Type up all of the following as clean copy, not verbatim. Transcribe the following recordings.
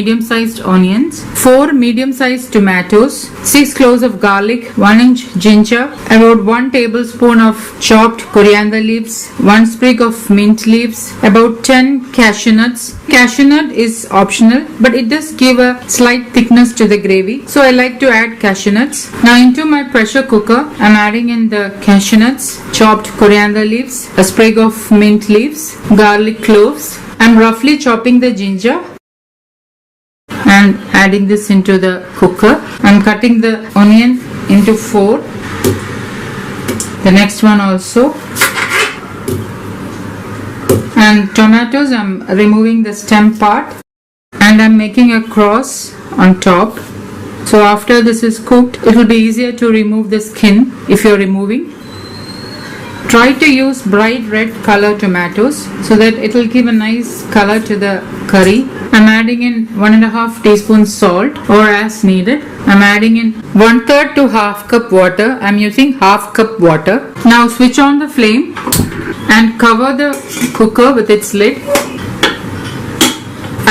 medium-sized onions, 4 medium-sized tomatoes, 6 cloves of garlic, 1 inch ginger, about 1 tablespoon of chopped coriander leaves, 1 sprig of mint leaves, about 10 cashew nuts. Cashew nut is optional, but it does give a slight thickness to the gravy, so I like to add cashew nuts. Now into my pressure cooker, I'm adding in the cashew nuts, chopped coriander leaves, a sprig of mint leaves, garlic cloves. I'm roughly chopping the ginger and adding this into the cooker. I'm cutting the onion into 4. The next one also. And tomatoes, I'm removing the stem part and I'm making a cross on top. So after this is cooked, it will be easier to remove the skin if you're removing. Try to use bright red color tomatoes so that it will give a nice color to the curry. I'm adding in 1.5 teaspoons salt or as needed. I'm adding in 1/3 to 1/2 cup water. I'm using 1/2 cup water. Now switch on the flame and cover the cooker with its lid.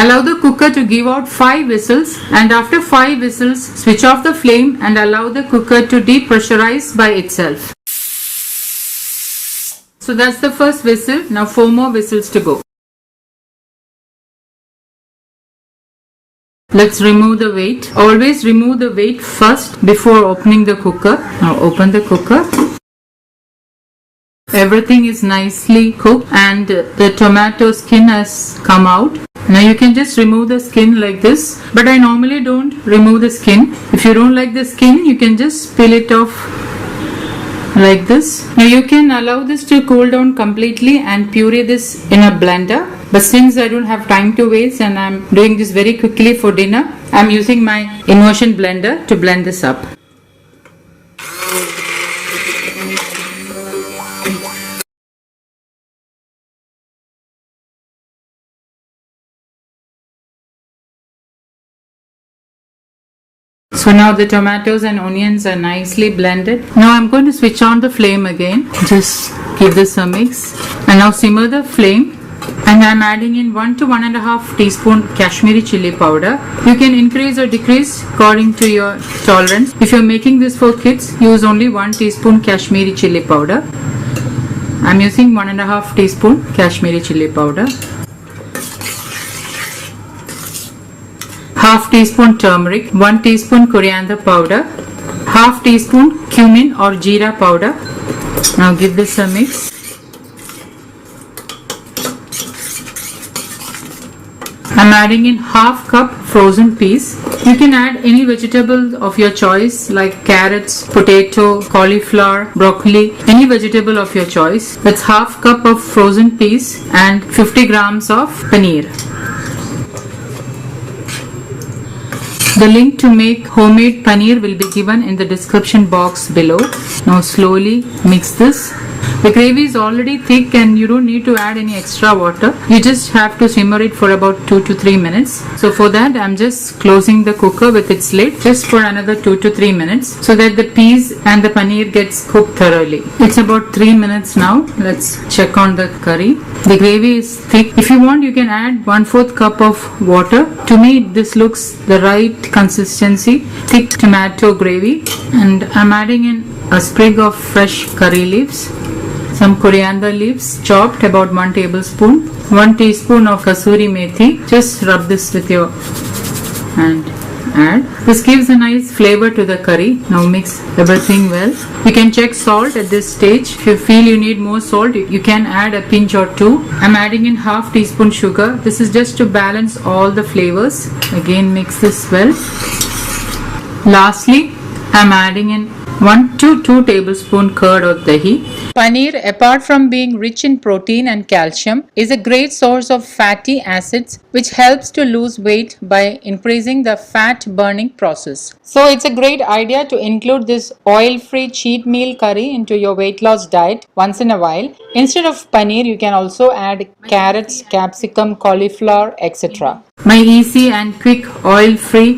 Allow the cooker to give out 5 whistles, and after 5 whistles switch off the flame and allow the cooker to depressurize by itself. So that's the first whistle. Now 4 more whistles to go. Let's remove the weight. Always remove the weight first before opening the cooker. Now open the cooker. Everything is nicely cooked and the tomato skin has come out. Now you can just remove the skin like this, but I normally don't remove the skin. If you don't like the skin, you can just peel it off like this. Now you can allow this to cool down completely and puree this in a blender. But since I don't have time to waste and I'm doing this very quickly for dinner, I'm using my immersion blender to blend this up. So now the tomatoes and onions are nicely blended. Now I'm going to switch on the flame again. Just give this a mix. And now simmer the flame. And I'm adding in 1 to 1.5 teaspoon Kashmiri chili powder. You can increase or decrease according to your tolerance. If you're making this for kids, use only 1 teaspoon Kashmiri chili powder. I'm using 1.5 teaspoon Kashmiri chili powder. 1/2 teaspoon turmeric, 1 teaspoon coriander powder, 1/2 teaspoon cumin or jeera powder. Now give this a mix. I'm adding in 1/2 cup frozen peas. You can add any vegetable of your choice like carrots, potato, cauliflower, broccoli, any vegetable of your choice. That's 1/2 cup of frozen peas and 50 grams of paneer. The link to make homemade paneer will be given in the description box below. Now slowly mix this. The gravy is already thick and you don't need to add any extra water. You just have to simmer it for about 2 to 3 minutes. So for that I'm just closing the cooker with its lid just for another 2 to 3 minutes so that the peas and the paneer gets cooked thoroughly. It's about 3 minutes now. Let's check on the curry. The gravy is thick. If you want, you can add 1/4 cup of water. To me this looks the right consistency. Thick tomato gravy. And I'm adding in a sprig of fresh curry leaves. Some coriander leaves chopped, about 1 tablespoon, 1 teaspoon of kasuri methi. Just rub this with your hand. Add. This gives a nice flavor to the curry. Now mix everything well. You can check salt at this stage. If you feel you need more salt, you can add a pinch or 2. I'm adding in 1/2 teaspoon sugar. This is just to balance all the flavors. Again mix this well. Lastly, I'm adding in 1 to 2 tablespoon curd or dahi. Paneer, apart from being rich in protein and calcium, is a great source of fatty acids which helps to lose weight by increasing the fat burning process. So it's a great idea to include this oil-free cheat meal curry into your weight loss diet once in a while. Instead of paneer, you can also add carrots, capsicum, cauliflower, etc. My easy and quick oil-free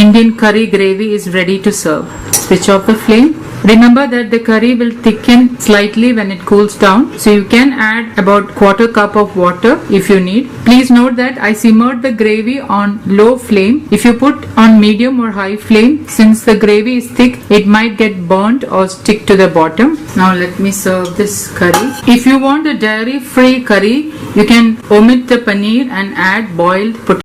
Indian curry gravy is ready to serve. Switch off the flame Remember that the curry will thicken slightly when it cools down, so you can add about quarter cup of water if you need. Please note that I simmered the gravy on low flame. If you put on medium or high flame, since the gravy is thick, it might get burnt or stick to the bottom. Now let me serve this curry. If you want a dairy-free curry, you can omit the paneer and add boiled potatoes.